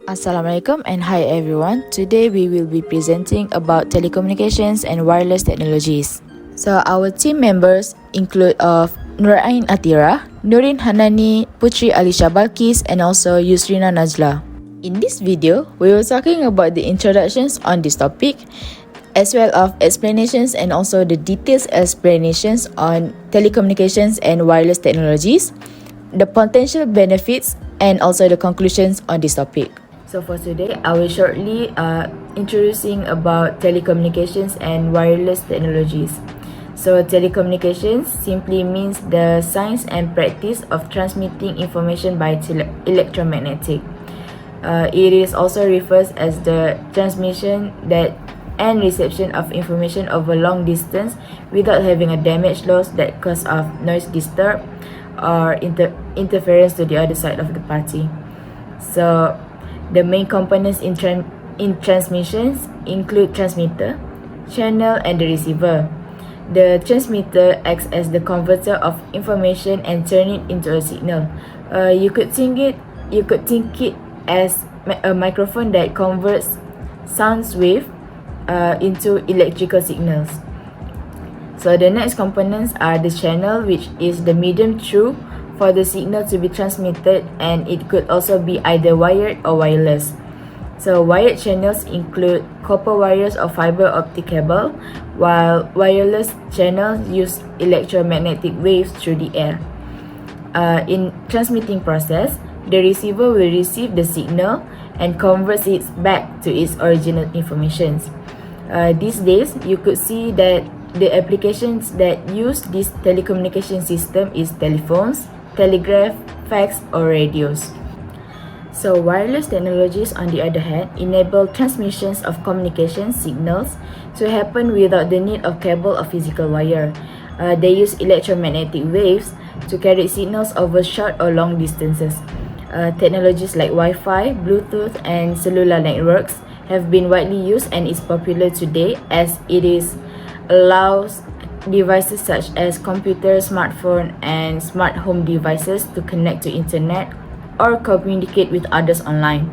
Assalamualaikum and hi everyone. Today we will be presenting about telecommunications and wireless technologies. So our team members include of Nurain Atira, Nurin Hanani, Putri Alisha Balkis and also Yusrina Najla. In this video, we will talking about the introductions on this topic as well as explanations and also the detailed explanations on telecommunications and wireless technologies, the potential benefits and also the conclusions on this topic. So for today, I will shortly introducing about telecommunications and wireless technologies. So telecommunications simply means the science and practice of transmitting information by electromagnetic. It is also refers as the transmission that and reception of information over long distance without having a damage loss that cause of noise disturb or interference to the other side of the party. So the main components in transmissions include transmitter, channel and the receiver. The transmitter acts as the converter of information and turn it into a signal. You could think it as a microphone that converts sound wave into electrical signals. So the next components are the channel, which is the medium through for the signal to be transmitted, and it could also be either wired or wireless. So wired channels include copper wires or fiber optic cable, while wireless channels use electromagnetic waves through the air. In transmitting process, the receiver will receive the signal and converts it back to its original information. These days, you could see that the applications that use this telecommunication system is telephones, telegraph, fax, or radios. So wireless technologies, on the other hand, enable transmissions of communication signals to happen without the need of cable or physical wire. They use electromagnetic waves to carry signals over short or long distances. Technologies like Wi-Fi, Bluetooth, and cellular networks have been widely used and is popular today as it allows devices such as computers, smartphone, and smart home devices to connect to internet or communicate with others online.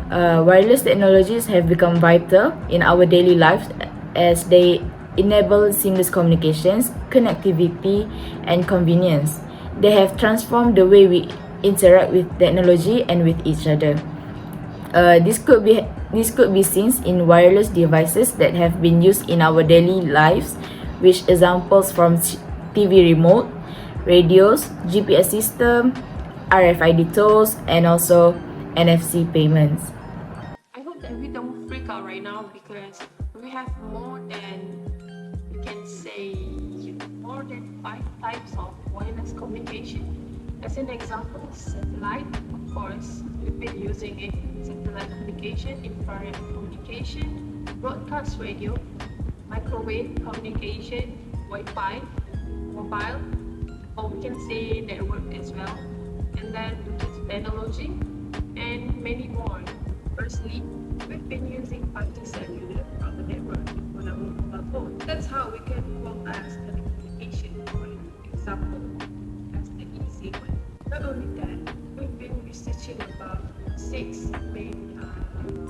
Wireless technologies have become vital in our daily lives as they enable seamless communications, connectivity, and convenience. They have transformed the way we interact with technology and with each other. This could be seen in wireless devices that have been used in our daily lives, which examples from TV remote, radios, GPS system, RFID tolls, and also NFC payments. I hope that we don't freak out right now because we have more than, we can say, more than 5 types of wireless communication. As an example, satellite, of course, we've been using it. Satellite communication, infrared communication, broadcast radio, microwave communication, Wi-Fi, mobile, or we can say network as well, and then Bluetooth technology, and many more. Firstly, we've been using 5G cellular from the network on our mobile phone. That's how we can work as telecommunication, for example, as the easy one. Not only that, we've been researching about 6 main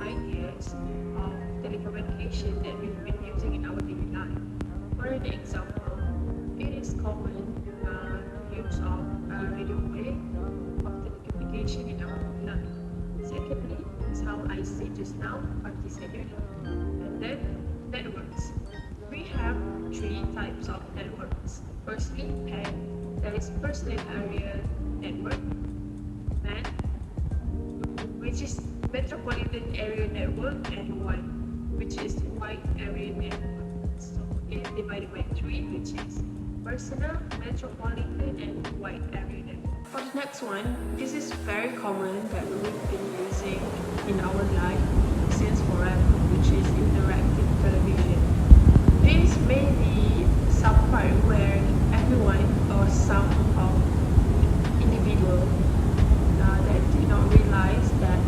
ideas of telecommunication that we've been using in our daily life. For an example, it is common use of radio wave of telecommunication in our daily life. Secondly, is how I said just now, 5G cellular. And then networks. We have 3 types of networks. Firstly, there is personal area network, and which is metropolitan area network, and one which is wide area network. So it is divided by 3, which is personal, metropolitan, and wide area network. For the next one, this is very common that we've been using in our life since forever, which is interactive television. This may be some part where everyone or some of individual that do not realize that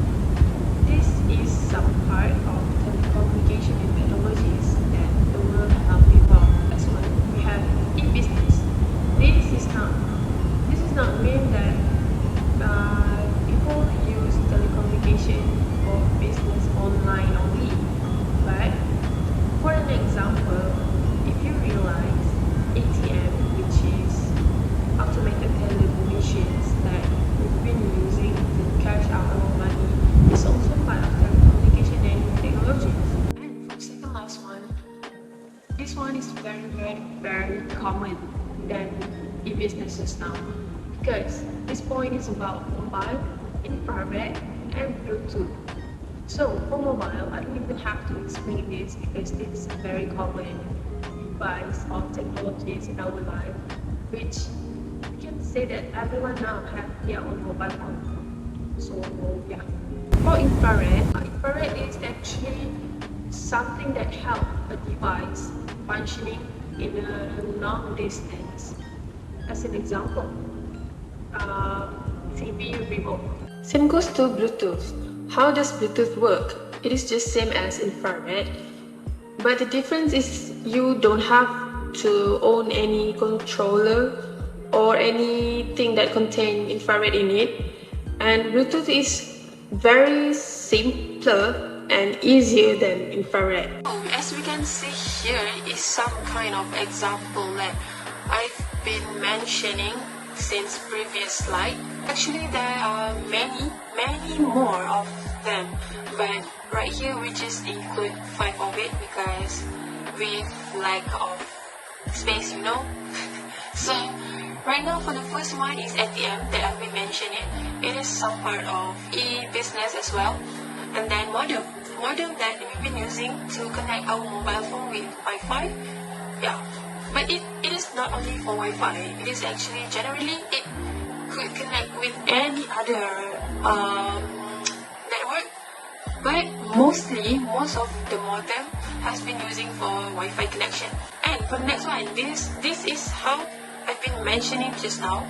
this is some part of telecommunication and technologies that the world have evolved as well. We have e-business. This is not mean that people use telecommunication online only. But for an example, if you realize ATM, which is automated teller machines that we've been using to cash out our money, is also part of telecommunication and technologies. And for the second last one, this one is very common than e-businesses now, because this point is about mobile, infrared, and Bluetooth. So for mobile, I don't even have to explain this because it's a very common device or technologies in our life, which we can say that everyone now have their own mobile phone. So yeah. For infrared is actually something that helps a device functioning in a long distance. As an example, TV remote. Same goes to Bluetooth. How does Bluetooth work? It is just same as infrared, but the difference is you don't have to own any controller or anything that contain infrared in it. And Bluetooth is very simpler and easier than infrared. As we can see here is some kind of example that I've been mentioning since previous slide. Actually, there are many more of them, but right here we just include 5 of it because we lack of space, you know. So right now for the first one is ATM that I've been mentioning. It is some part of e-business as well. And then modem that we've been using to connect our mobile phone with Wi-Fi. Yeah, but it is not only for Wi-Fi. It is actually generally it could connect with any other network. But most of the modem has been using for Wi-Fi connection. And for the next one, this is how I've been mentioning just now.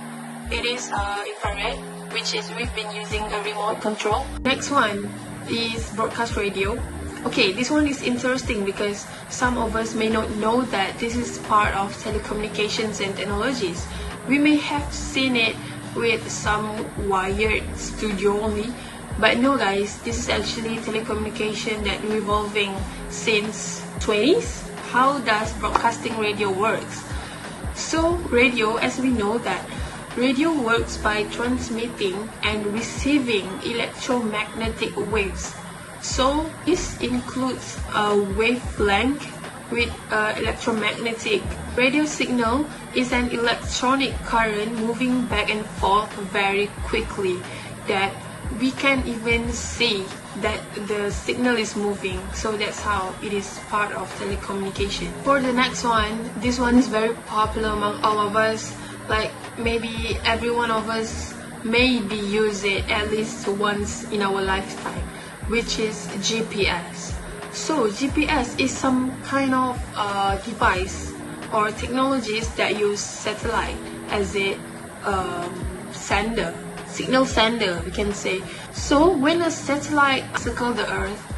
It is infrared, which is we've been using a remote control. Next one is broadcast radio. Okay, this one is interesting because some of us may not know that this is part of telecommunications and technologies. We may have seen it with some wired studio only, but no guys, this is actually telecommunication that we're evolving since 20s. How does broadcasting radio works? So radio, as we know that radio works by transmitting and receiving electromagnetic waves. So this includes a wavelength with electromagnetic. Radio signal is an electronic current moving back and forth very quickly that we can even see that the signal is moving. So that's how it is part of telecommunication. For the next one, this one is very popular among all of us. Like maybe every one of us maybe use it at least once in our lifetime, which is GPS. So GPS is some kind of device or technologies that use satellite as a signal sender, we can say. So when a satellite circles the Earth,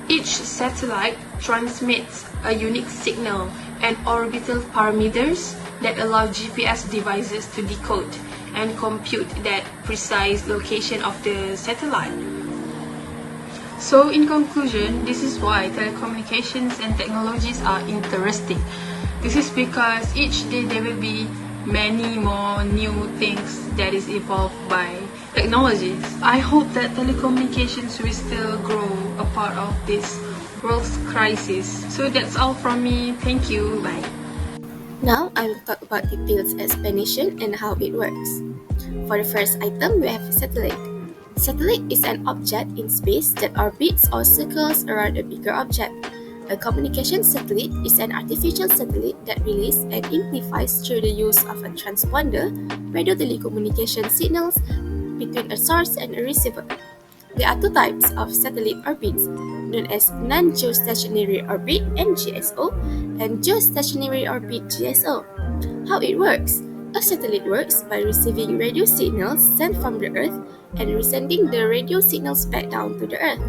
each satellite transmits a unique signal and orbital parameters that allow GPS devices to decode and compute that precise location of the satellite. So in conclusion, this is why telecommunications and technologies are interesting. This is because each day there will be many more new things that is evolved by technologies. I hope that telecommunications will still grow a part of this world's crisis. So that's all from me. Thank you. Bye. Now I will talk about detailed explanation and how it works. For the first item, we have satellite. Satellite is an object in space that orbits or circles around a bigger object. A communication satellite is an artificial satellite that relays and amplifies through the use of a transponder radio telecommunication signals between a source and a receiver. There are two types of satellite orbits, known as non-geostationary orbit (NGSO) and geostationary orbit (GSO). How it works? A satellite works by receiving radio signals sent from the Earth and resending the radio signals back down to the Earth.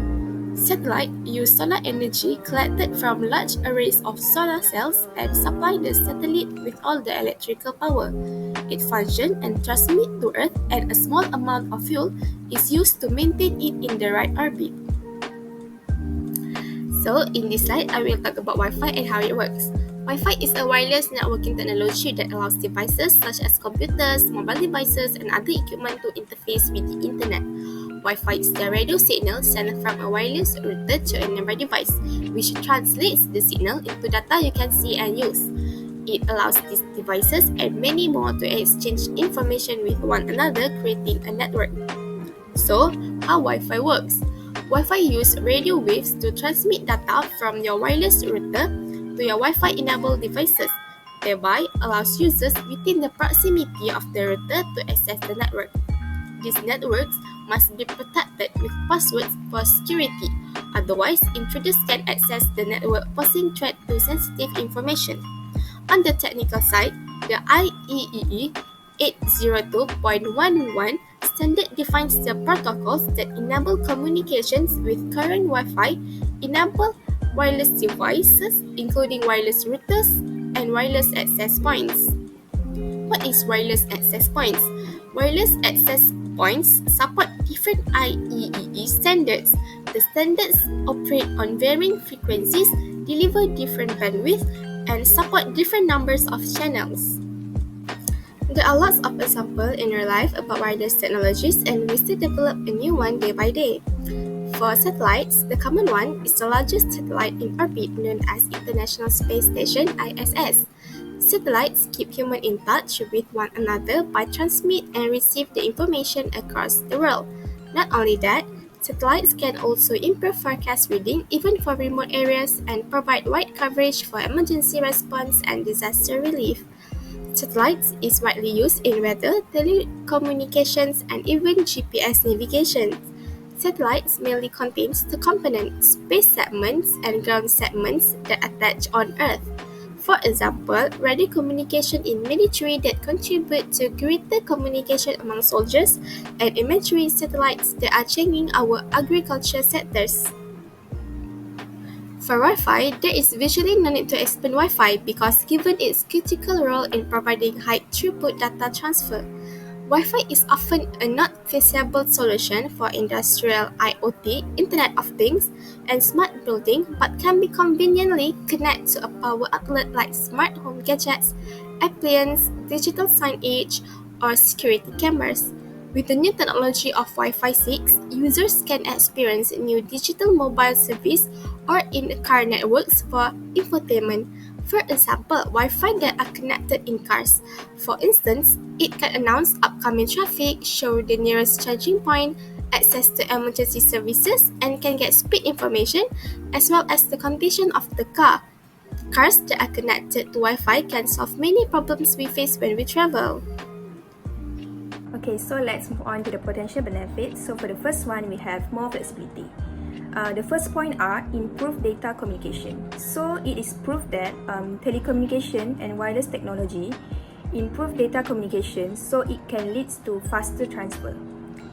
Satellites use solar energy collected from large arrays of solar cells and supply the satellite with all the electrical power. It functions and transmits to Earth, and a small amount of fuel is used to maintain it in the right orbit. So in this slide, I will talk about Wi-Fi and how it works. Wi-Fi is a wireless networking technology that allows devices such as computers, mobile devices, and other equipment to interface with the internet. Wi-Fi is the radio signal sent from a wireless router to a nearby device, which translates the signal into data you can see and use. It allows these devices and many more to exchange information with one another, creating a network. So, how Wi-Fi works? Wi-Fi uses radio waves to transmit data from your wireless router to your Wi-Fi enabled devices, thereby allows users within the proximity of the router to access the network. These networks must be protected with passwords for security, otherwise intruders can access the network, posing threat to sensitive information. On the technical side, the IEEE 802.11 standard defines the protocols that enable communications with current Wi-Fi, enable wireless devices, including wireless routers and wireless access points. What is wireless access points? Wireless access points support different IEEE standards. The standards operate on varying frequencies, deliver different bandwidth, and support different numbers of channels. There are lots of examples in your life about wireless technologies, and we still develop a new one day by day. For satellites, the common one is the largest satellite in orbit known as International Space Station (ISS). Satellites keep humans in touch with one another by transmit and receive the information across the world. Not only that, satellites can also improve forecast reading even for remote areas and provide wide coverage for emergency response and disaster relief. Satellites is widely used in weather, telecommunications, and even GPS navigation. Satellites mainly contains two components, space segments and ground segments that attach on Earth. For example, radio communication in military that contribute to greater communication among soldiers, and imagery satellites that are changing our agriculture sectors. For Wi-Fi, there is visually no need to explain Wi-Fi because given its critical role in providing high throughput data transfer. Wi-Fi is often a not feasible solution for industrial IoT, Internet of Things, and smart building, but can be conveniently connected to a power outlet like smart home gadgets, appliances, digital signage, or security cameras. With the new technology of Wi-Fi 6, users can experience new digital mobile service or in-car networks for infotainment. For example, Wi-Fi that are connected in cars. For instance, it can announce upcoming traffic, show the nearest charging point, access to emergency services, and can get speed information as well as the condition of the car. Cars that are connected to Wi-Fi can solve many problems we face when we travel. Okay, so let's move on to the potential benefits. So for the first one, we have more flexibility. The first point are improved data communication. So it is proved that telecommunication and wireless technology improve data communication, so it can lead to faster transfer.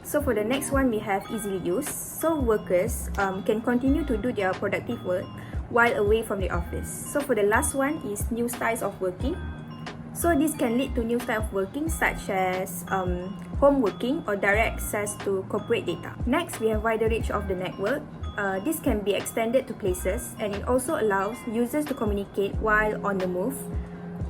So for the next one, we have easily used. So workers can continue to do their productive work while away from the office. So for the last one is new styles of working. So this can lead to new style of working such as home working or direct access to corporate data. Next, we have wider reach of the network. This can be extended to places, and it also allows users to communicate while on the move.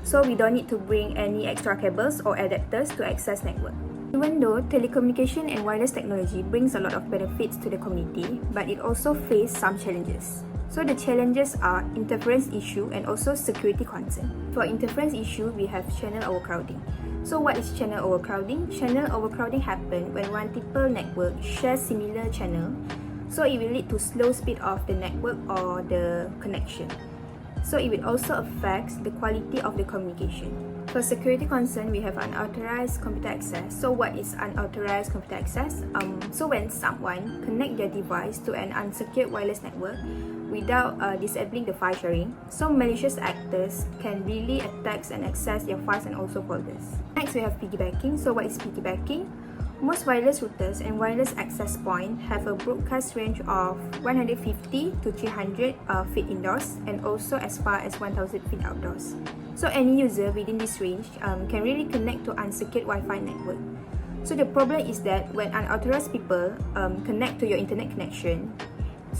So we don't need to bring any extra cables or adapters to access network. Even though telecommunication and wireless technology brings a lot of benefits to the community, but it also faces some challenges. So the challenges are interference issue and also security concern. For interference issue, we have channel overcrowding. So what is channel overcrowding? Channel overcrowding happens when multiple networks share similar channel. So it will lead to slow speed of the network or the connection. So it will also affect the quality of the communication. For security concern, we have unauthorized computer access. So what is unauthorized computer access? So when someone connect their device to an unsecured wireless network without disabling the file sharing, so malicious actors can really attack and access your files and also folders. Next, we have piggybacking. So what is piggybacking? Most wireless routers and wireless access points have a broadcast range of 150 to 300 feet indoors and also as far as 1000 feet outdoors. So any user within this range can really connect to unsecured Wi-Fi network. So the problem is that when unauthorized people connect to your internet connection,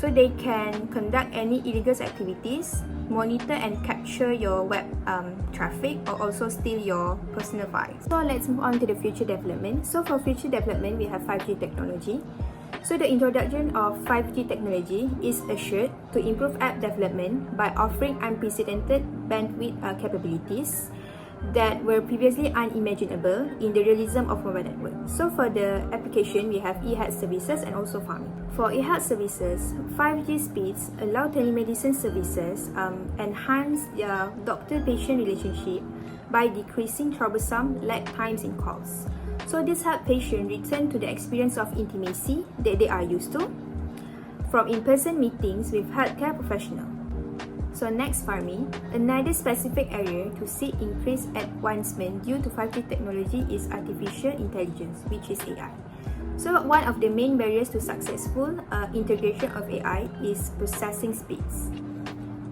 So they can conduct any illegal activities, monitor and capture your web traffic, or also steal your personal files. So let's move on to the future development. So for future development, we have 5G technology. So the introduction of 5G technology is assured to improve app development by offering unprecedented bandwidth capabilities that were previously unimaginable in the realism of mobile network. So for the application, we have e-health services and also farming. For e-health services, 5G speeds allow telemedicine services enhance their doctor-patient relationship by decreasing troublesome lag times in calls. So this helps patients return to the experience of intimacy that they are used to from in-person meetings with healthcare professionals. So next, farming. Another specific area to see increased advancement due to 5G technology is artificial intelligence, which is AI. So one of the main barriers to successful integration of AI is processing speeds.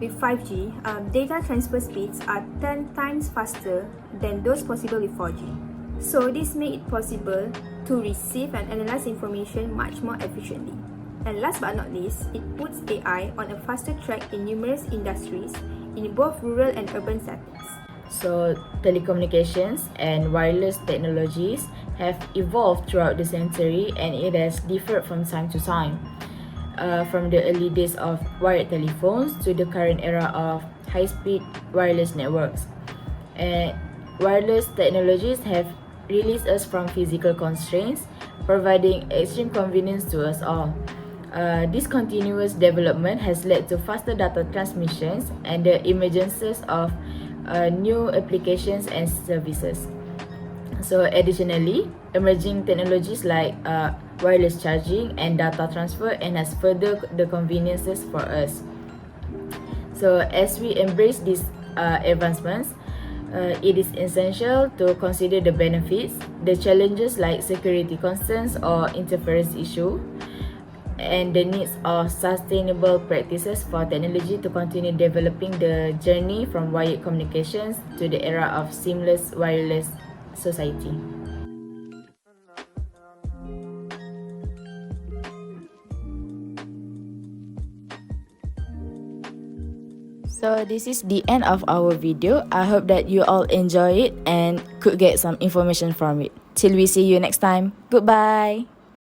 With 5G, data transfer speeds are 10 times faster than those possible with 4G. So this makes it possible to receive and analyze information much more efficiently. And last but not least, it puts AI on a faster track in numerous industries in both rural and urban settings. So, telecommunications and wireless technologies have evolved throughout the century, and it has differed from time to time. From the early days of wired telephones to the current era of high-speed wireless networks. And wireless technologies have released us from physical constraints, providing extreme convenience to us all. This continuous development has led to faster data transmissions and the emergence of new applications and services. So additionally, emerging technologies like wireless charging and data transfer enhance further the conveniences for us. So as we embrace these advancements, it is essential to consider the benefits, the challenges like security concerns or interference issue, and the needs of sustainable practices for technology to continue developing the journey from wired communications to the era of seamless wireless society. So this is the end of our video. I hope that you all enjoy it and could get some information from it. Till we see you next time. Goodbye.